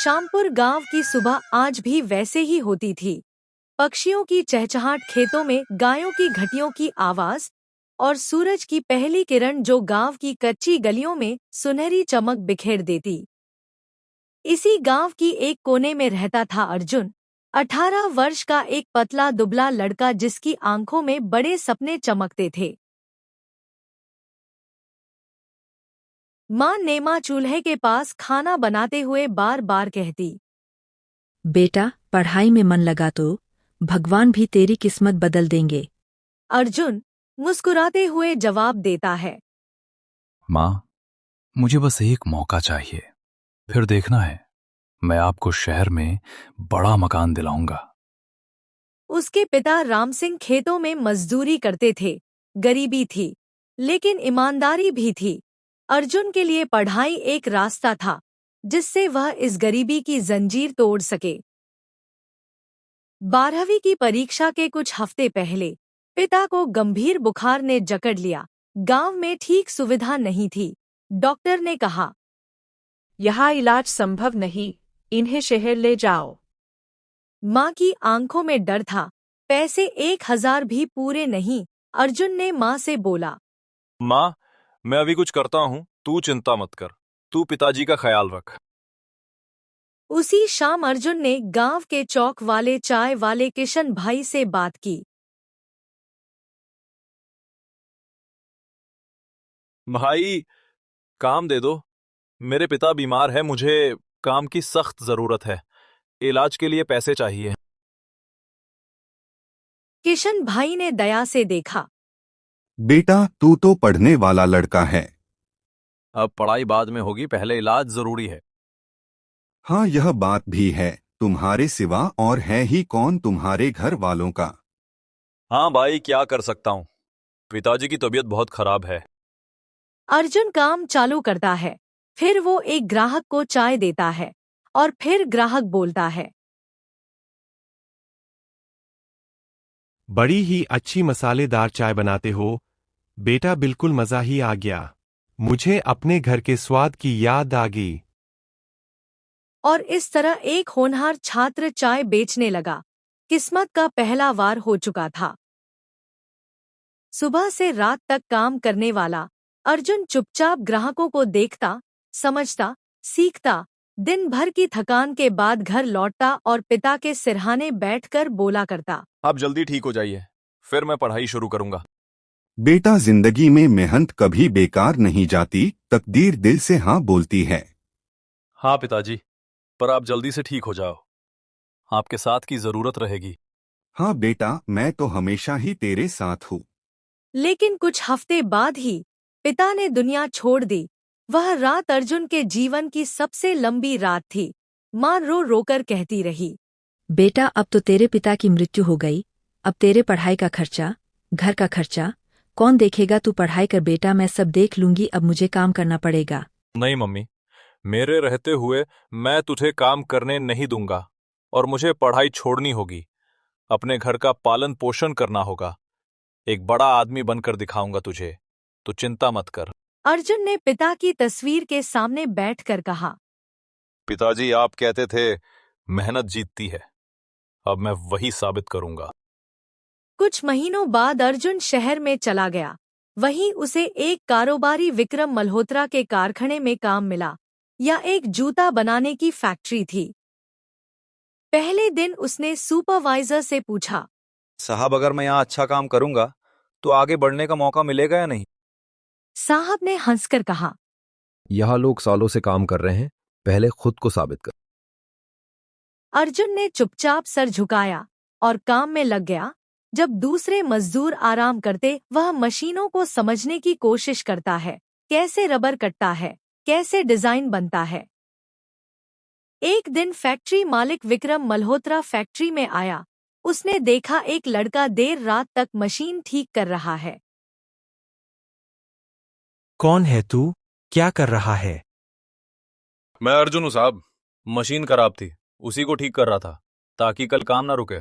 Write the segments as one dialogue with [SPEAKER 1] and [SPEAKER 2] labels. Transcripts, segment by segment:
[SPEAKER 1] श्यामपुर गांव की सुबह आज भी वैसे ही होती थी। पक्षियों की चहचहाट, खेतों में गायों की घटियों की आवाज और सूरज की पहली किरण जो गांव की कच्ची गलियों में सुनहरी चमक बिखेर देती। इसी गांव की एक कोने में रहता था अर्जुन, 18 वर्ष का एक पतला दुबला लड़का जिसकी आंखों में बड़े सपने चमकते थे। माँ नेमा चूल्हे के पास खाना बनाते हुए बार बार कहती,
[SPEAKER 2] बेटा, पढ़ाई में मन लगा तो भगवान भी तेरी किस्मत बदल देंगे।
[SPEAKER 1] अर्जुन मुस्कुराते हुए जवाब देता है,
[SPEAKER 3] माँ, मुझे बस एक मौका चाहिए, फिर देखना है, मैं आपको शहर में बड़ा मकान दिलाऊंगा।
[SPEAKER 1] उसके पिता राम सिंह खेतों में मजदूरी करते थे। गरीबी थी, लेकिन ईमानदारी भी थी। अर्जुन के लिए पढ़ाई एक रास्ता था, जिससे वह इस गरीबी की जंजीर तोड़ सके। 12वीं की परीक्षा के कुछ हफ्ते पहले पिता को गंभीर बुखार ने जकड़ लिया। गांव में ठीक सुविधा नहीं थी। डॉक्टर ने कहा,
[SPEAKER 4] यहाँ इलाज संभव नहीं, इन्हें शहर ले जाओ।
[SPEAKER 1] माँ की आंखों में डर था। पैसे 1000 भी पूरे नहीं। अर्जुन ने माँ से बोला,
[SPEAKER 5] माँ, मैं अभी कुछ करता हूँ, तू चिंता मत कर, तू पिताजी का ख्याल रख।
[SPEAKER 1] उसी शाम अर्जुन ने गांव के चौक वाले चाय वाले किशन भाई से बात की।
[SPEAKER 5] भाई, काम दे दो, मेरे पिता बीमार है, मुझे काम की सख्त जरूरत है, इलाज के लिए पैसे चाहिए।
[SPEAKER 1] किशन भाई ने दया से देखा।
[SPEAKER 6] बेटा, तू तो पढ़ने वाला लड़का है।
[SPEAKER 5] अब पढ़ाई बाद में होगी, पहले इलाज जरूरी है।
[SPEAKER 6] हाँ, यह बात भी है। तुम्हारे सिवा और है ही कौन तुम्हारे घर वालों का।
[SPEAKER 5] हाँ भाई, क्या कर सकता हूँ, पिताजी की तबीयत बहुत खराब है।
[SPEAKER 1] अर्जुन काम चालू करता है, फिर वो एक ग्राहक को चाय देता है और फिर ग्राहक बोलता है,
[SPEAKER 7] बड़ी ही अच्छी मसालेदार चाय बनाते हो बेटा, बिल्कुल मजा ही आ गया। मुझे अपने घर के स्वाद की याद आ गई।
[SPEAKER 1] और इस तरह एक होनहार छात्र चाय बेचने लगा। किस्मत का पहला वार हो चुका था। सुबह से रात तक काम करने वाला अर्जुन चुपचाप ग्राहकों को देखता, समझता, सीखता। दिन भर की थकान के बाद घर लौटता और पिता के सिरहाने बैठकर बोला करता,
[SPEAKER 5] आप जल्दी ठीक हो जाइए, फिर मैं पढ़ाई शुरू करूंगा।
[SPEAKER 6] बेटा, जिंदगी में मेहनत कभी बेकार नहीं जाती, तकदीर दिल से हाँ बोलती है।
[SPEAKER 5] हाँ पिताजी, पर आप जल्दी से ठीक हो जाओ, आपके साथ की जरूरत रहेगी।
[SPEAKER 6] हाँ बेटा, मैं तो हमेशा ही तेरे साथ हूँ।
[SPEAKER 1] लेकिन कुछ हफ्ते बाद ही पिता ने दुनिया छोड़ दी। वह रात अर्जुन के जीवन की सबसे लंबी रात थी। माँ रो रोकर कहती रही,
[SPEAKER 2] बेटा, अब तो तेरे पिता की मृत्यु हो गई। अब तेरे पढ़ाई का खर्चा, घर का खर्चा कौन देखेगा? तू पढ़ाई कर बेटा, मैं सब देख लूंगी। अब मुझे काम करना पड़ेगा।
[SPEAKER 5] नहीं मम्मी, मेरे रहते हुए मैं तुझे काम करने नहीं दूंगा और मुझे पढ़ाई छोड़नी होगी। अपने घर का पालन पोषण करना होगा। एक बड़ा आदमी बनकर दिखाऊंगा तुझे, तो चिंता मत कर।
[SPEAKER 1] अर्जुन ने पिता की तस्वीर के सामने बैठकर कहा,
[SPEAKER 5] पिताजी, आप कहते थे मेहनत जीतती है, अब मैं वही साबित करूंगा।
[SPEAKER 1] कुछ महीनों बाद अर्जुन शहर में चला गया। वहीं उसे एक कारोबारी विक्रम मल्होत्रा के कारखाने में काम मिला। यह एक जूता बनाने की फैक्ट्री थी। पहले दिन उसने सुपरवाइजर से पूछा,
[SPEAKER 8] साहब, अगर मैं यहाँ अच्छा काम करूंगा तो आगे बढ़ने का मौका मिलेगा या नहीं?
[SPEAKER 1] साहब ने हंसकर कहा,
[SPEAKER 9] यहाँ लोग सालों से काम कर रहे हैं, पहले खुद को साबित कर।
[SPEAKER 1] अर्जुन ने चुपचाप सर झुकाया और काम में लग गया। जब दूसरे मजदूर आराम करते, वह मशीनों को समझने की कोशिश करता है, कैसे रबर कटता है, कैसे डिजाइन बनता है। एक दिन फैक्ट्री मालिक विक्रम मल्होत्रा फैक्ट्री में आया। उसने देखा एक लड़का देर रात तक मशीन ठीक कर रहा है।
[SPEAKER 7] कौन है तू? क्या कर रहा है?
[SPEAKER 5] मैं अर्जुन हूं साहब, मशीन खराब थी, उसी को ठीक कर रहा था ताकि कल काम ना रुके।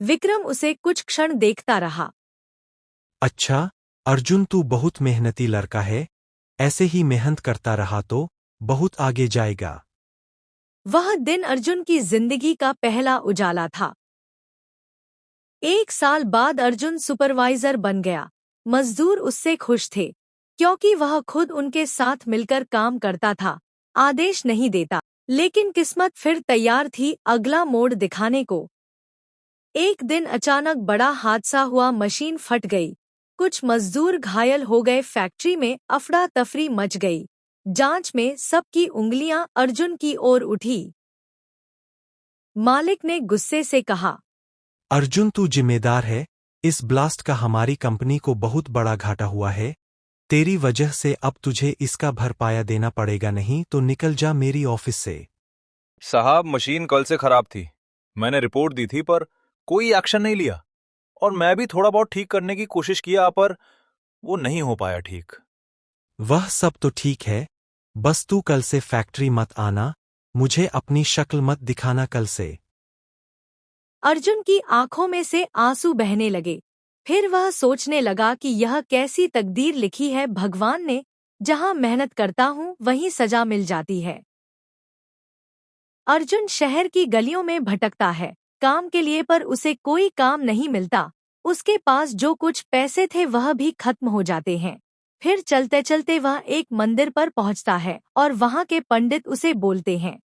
[SPEAKER 1] विक्रम उसे कुछ क्षण देखता रहा।
[SPEAKER 7] अच्छा अर्जुन, तू बहुत मेहनती लड़का है। ऐसे ही मेहनत करता रहा तो बहुत आगे जाएगा।
[SPEAKER 1] वह दिन अर्जुन की जिंदगी का पहला उजाला था। 1 साल बाद अर्जुन सुपरवाइजर बन गया। मजदूर उससे खुश थे, क्योंकि वह खुद उनके साथ मिलकर काम करता था, आदेश नहीं देता। लेकिन किस्मत फिर तैयार थी अगला मोड़ दिखाने को। एक दिन अचानक बड़ा हादसा हुआ, मशीन फट गई, कुछ मजदूर घायल हो गए, फैक्ट्री में अफड़ा तफरी मच गई। जांच में सबकी उंगलियां अर्जुन की ओर उठी। मालिक ने गुस्से से कहा,
[SPEAKER 7] अर्जुन तू जिम्मेदार है, इस ब्लास्ट का हमारी कंपनी को बहुत बड़ा घाटा हुआ है। तेरी वजह से अब तुझे इसका भरपाया देना पड़ेगा, नहीं तो निकल जा मेरी ऑफिस से।
[SPEAKER 5] साहब, मशीन कल से खराब थी, मैंने रिपोर्ट दी थी पर कोई एक्शन नहीं लिया। और मैं भी थोड़ा बहुत ठीक करने की कोशिश किया पर वो नहीं हो पाया ठीक।
[SPEAKER 7] वह सब तो ठीक है, बस तू कल से फैक्ट्री मत आना, मुझे अपनी शक्ल मत दिखाना कल से।
[SPEAKER 1] अर्जुन की आंखों में से आंसू बहने लगे। फिर वह सोचने लगा कि यह कैसी तकदीर लिखी है भगवान ने, जहां मेहनत करता हूं वहीं सजा मिल जाती है। अर्जुन शहर की गलियों में भटकता है काम के लिए, पर उसे कोई काम नहीं मिलता। उसके पास जो कुछ पैसे थे वह भी खत्म हो जाते हैं। फिर चलते चलते वह एक मंदिर पर पहुंचता है और वहां के पंडित उसे बोलते हैं,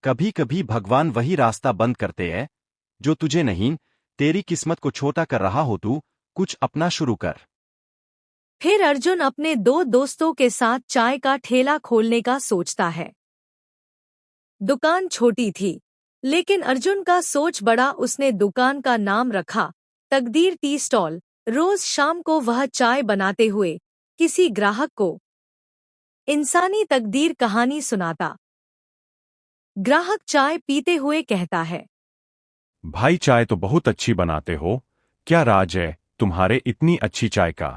[SPEAKER 10] कभी कभी भगवान वही रास्ता बंद करते हैं जो तुझे नहीं, तेरी किस्मत को छोटा कर रहा हो, तू कुछ अपना शुरू कर।
[SPEAKER 1] फिर अर्जुन अपने 2 दोस्तों के साथ चाय का ठेला खोलने का सोचता है। दुकान छोटी थी, लेकिन अर्जुन का सोच बड़ा। उसने दुकान का नाम रखा तकदीर टी स्टॉल। रोज शाम को वह चाय बनाते हुए किसी ग्राहक को इंसानी तकदीर कहानी सुनाता। ग्राहक चाय पीते हुए कहता है,
[SPEAKER 10] भाई चाय तो बहुत अच्छी बनाते हो, क्या राज है तुम्हारे इतनी अच्छी चाय का?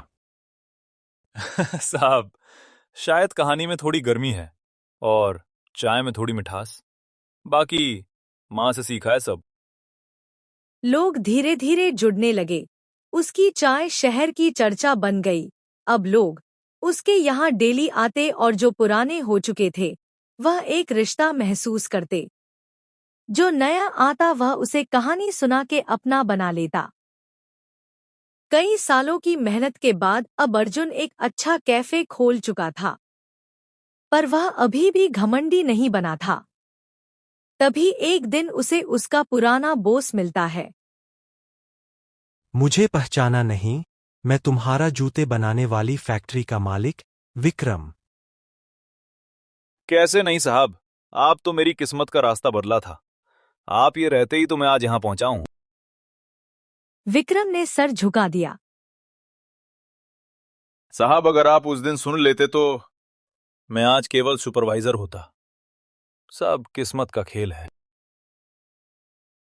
[SPEAKER 5] साहब, शायद कहानी में थोड़ी गर्मी है और चाय में थोड़ी मिठास, बाकी माँ से सीखा है सब।
[SPEAKER 1] लोग धीरे धीरे जुड़ने लगे। उसकी चाय शहर की चर्चा बन गई। अब लोग उसके यहाँ डेली आते और जो पुराने हो चुके थे वह एक रिश्ता महसूस करते। जो नया आता वह उसे कहानी सुना के अपना बना लेता। कई सालों की मेहनत के बाद अब अर्जुन एक अच्छा कैफे खोल चुका था, पर वह अभी भी घमंडी नहीं बना था। तभी एक दिन उसे उसका पुराना बॉस मिलता है।
[SPEAKER 7] मुझे पहचाना नहीं? मैं तुम्हारा जूते बनाने वाली फैक्ट्री का मालिक विक्रम।
[SPEAKER 5] कैसे नहीं साहब, आप तो मेरी किस्मत का रास्ता बदला था। आप ये रहते ही तो मैं आज यहां पहुंचा हूं।
[SPEAKER 1] विक्रम ने सर झुका दिया।
[SPEAKER 5] साहब, अगर आप उस दिन सुन लेते तो मैं आज केवल सुपरवाइजर होता। सब किस्मत का खेल है।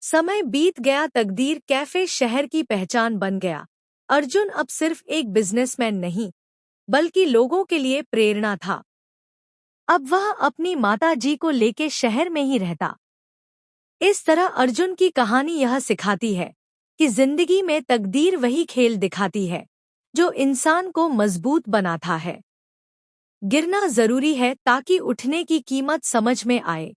[SPEAKER 1] समय बीत गया, तकदीर कैफे शहर की पहचान बन गया। अर्जुन अब सिर्फ एक बिजनेसमैन नहीं, बल्कि लोगों के लिए प्रेरणा था। अब वह अपनी माता जी को लेके शहर में ही रहता। इस तरह अर्जुन की कहानी यह सिखाती है कि जिंदगी में तकदीर वही खेल दिखाती है जो इंसान को मजबूत बनाता है। गिरना जरूरी है ताकि उठने की कीमत समझ में आए।